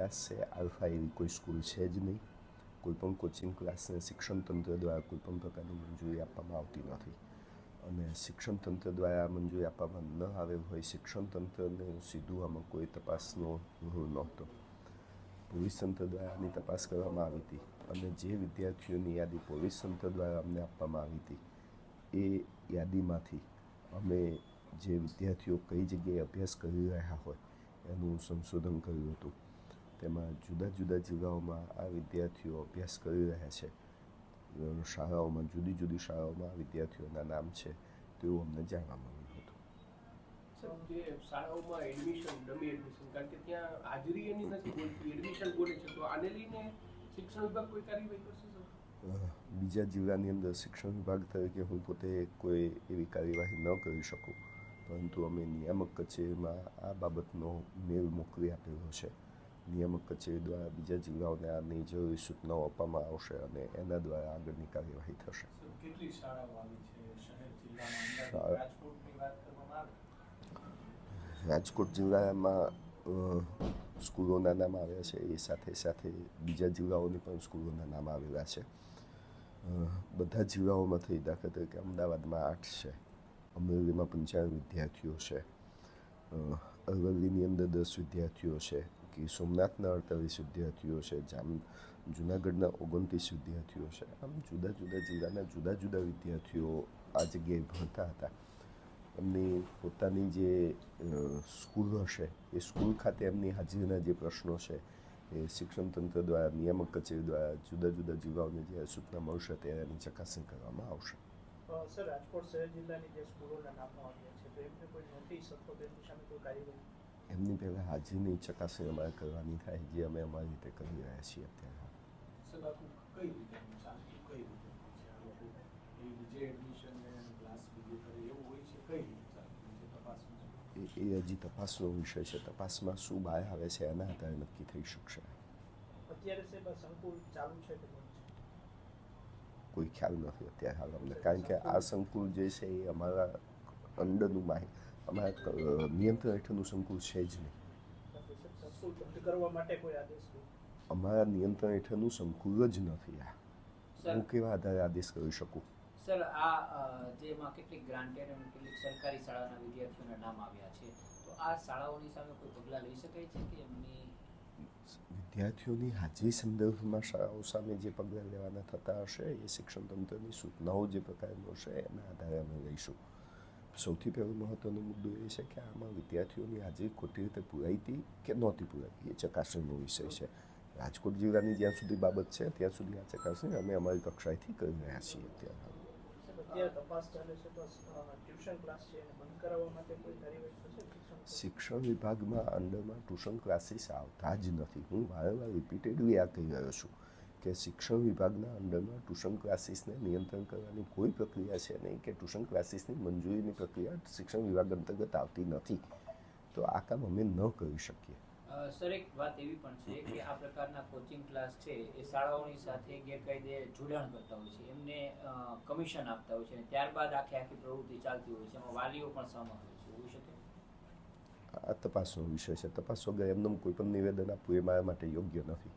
Class છે alpha એવી કોઈ સ્કૂલ છે જ નહીં. કોઈપણ કોચિંગ ક્લાસને શિક્ષણ તંત્ર દ્વારા કોઈપણ પ્રકારની મંજૂરી આપવામાં આવતી નથી. અને શિક્ષણ તંત્ર દ્વારા મંજૂરી આપવામાં ન આવેલ હોય શિક્ષણ તંત્રને સીધું આમાં કોઈ તપાસનો રોલ નહોતો. પોલીસ તંત્ર દ્વારા આની તપાસ કરવામાં આવી હતી અને જે વિદ્યાર્થીઓની યાદી પોલીસ તંત્ર દ્વારા અમને આપવામાં આવી હતી એ યાદીમાંથી અમે જે વિદ્યાર્થીઓ કઈ જગ્યાએ અભ્યાસ કરી રહ્યા હોય એનું સંશોધન કર્યું હતું. તેમાં જુદા જુદા જિલ્લાઓમાં આ વિદ્યાર્થીઓ અભ્યાસ કરી રહ્યા છે. શાળાઓમાં જુદી જુદી શાળાઓમાં આ વિદ્યાર્થીઓના નામ છે તેવું અમને જાણવા મળ્યું હતું. જે શાળાઓમાં એડમિશન ડમી એડમિશન કારણ કે ત્યાં હાજરી એની નથી બોલતી એડમિશન બોલે છે તો આને લઈને શિક્ષણ વિભાગ કોઈ કાર્યવાહી કરશે? બીજા જિલ્લાની અંદર શિક્ષણ વિભાગ તરીકે હું પોતે કોઈ એવી કાર્યવાહી ન કરી શકું, પરંતુ અમે નિયામક કચેરીમાં આ બાબતનો મેલ મોકલી આપેલો છે. નિયામક કચેરી દ્વારા બીજા જિલ્લાઓને આની જરૂરી સૂચનાઓ આપવામાં આવશે અને એના દ્વારા આગળની કાર્યવાહી થશે. કેટલી શાળાઓ આવી છે શહેર જિલ્લામાં? રાજકોટની વાત કરવામાં આવે, રાજકોટ જિલ્લામાં સ્કૂલોના નામ આવ્યા છે, એ સાથે સાથે બીજા જિલ્લાઓની પણ સ્કૂલોના નામ આવેલા છે. બધા જિલ્લાઓમાંથી દાખલા તરીકે અમદાવાદમાં 8 છે, અમરેલીમાં 55 વિદ્યાર્થીઓ છે, અરવલ્લીની અંદર 10 વિદ્યાર્થીઓ છે, કે સોમનાથના 48 વિદ્યાર્થીઓ છે, જુનાગઢના 29 વિદ્યાર્થીઓ છે. આમ જુદા જુદા જિલ્લાના જુદા જુદા વિદ્યાર્થીઓ આ જગ્યાએ ભણતા હતા. એમની પોતાની જે સ્કૂલ હશે એ સ્કૂલ ખાતે એમની હાજરીના જે પ્રશ્નો છે એ શિક્ષણ તંત્ર દ્વારા નિયામક કચેરી દ્વારા જુદા જુદા જિલ્લાઓને જે સૂચના મળશે ત્યારે એની ચકાસણી કરવામાં આવશે. સર, રાજકોટ શહેર જિલ્લાની જે સ્કૂલોના નામો આવ્યા છે તો એમને કોઈ નોટિસ અથવા તેમની સામે કોઈ કાર્યવાહી? એમની પહેલાં હાજરીની ચકાસણી અમારે કરવાની થાય, જે અમે અમારી રીતે કરી રહ્યા છીએ અત્યારે. સર, કઈ રીતે ચાલતું કઈ રીતે જે એડમિશન ક્લાસ બીજે કરે એવું હોય છે કઈ રીતે ચાલતું છે તપાસમાં? એ હજી તપાસનો વિષય છે. તપાસમાં શું બહાર આવે છે એના આધારે નક્કી થઈ શકશે. અત્યારે સાહેબ સંકુલ ચાલુ છે કે બંધ છે? કોઈ ખ્યાલ નથી અત્યારે હાલ અમને, કારણ કે આ સંકુલ જે છે એ અમારા અંડરનું અમારા નિયંત્રણ હેઠળનું સંકુલ છે જ નહીં. સંકુલ બંધ કરવા માટે કોઈ આદેશ? અમારા નિયંત્રણ હેઠળનું સંકુલ જ નથી. આ હું કેવા આધારે આદેશ કરી શકું? સર, આ જેમાં કેટલીક ગ્રાન્ટેડ અને કેટલીક સરકારી શાળાના વિદ્યાર્થીઓના નામ આવ્યા છે, તો આ શાળાઓની સામે કોઈ પગલાં લઈ શકાય છે કે એમની વિદ્યાર્થીઓની હાજરી સંદર્ભમાં શાળાઓ સામે જે પગલાં લેવાના થતા હશે એ શિક્ષણ તંત્રની સૂચનાઓ જે પ્રકારનો હશે એના આધારે અમે લઈશું. સૌથી પહેલો મહત્ત્વનો મુદ્દો એ છે કે આમાં વિદ્યાર્થીઓની હાજરી ખોટી રીતે પુરાઈ હતી કે નહોતી પુરાઈ એ ચકાસણીનો વિષય છે. રાજકોટ જિલ્લાની જ્યાં સુધી બાબત છે ત્યાં સુધી આ ચકાસણી અમે અમારી કક્ષાએથી કરી રહ્યા છીએ. અત્યારે તપાસ ચાલે છે તો ટ્યુશન ક્લાસ છે એને બંધ કરાવવા માટે કોઈ કાર્યવાહી થશે? શિક્ષણ વિભાગમાં અંડરમાં ટ્યુશન ક્લાસીસ આવતા જ નથી. હું વારંવાર રિપીટેડલી આ કહી રહ્યો છું કે શિક્ષણ વિભાગના અંડરમાં ટ્યુશન ક્લાસીસને નિયંત્રણ કરવાની કોઈ પ્રક્રિયા છે નહીં, કે ટ્યુશન ક્લાસીસની મંજૂરીની પ્રક્રિયા શિક્ષણ વિભાગ અંતર્ગત આવતી નથી. તો આ કામ અમે ન કરી શકીએ. સર, એક વાત એવી પણ છે કે આ પ્રકારના કોચિંગ ક્લાસ છે એ શાળાઓની સાથે ગેરકાયદે જોડાણ કરતા હોય છે, એમને કમિશન આપતા હોય છે અને ત્યારબાદ આખી પ્રવૃત્તિ ચાલતી હોય છે, એમાં વાલીઓ પણ સહમત હોય છે. હોઈ શકે? આ તપાસનો વિષય છે. તપાસ વગર એમનું કોઈ પણ નિવેદન આપવું એ મારા માટે યોગ્ય નથી.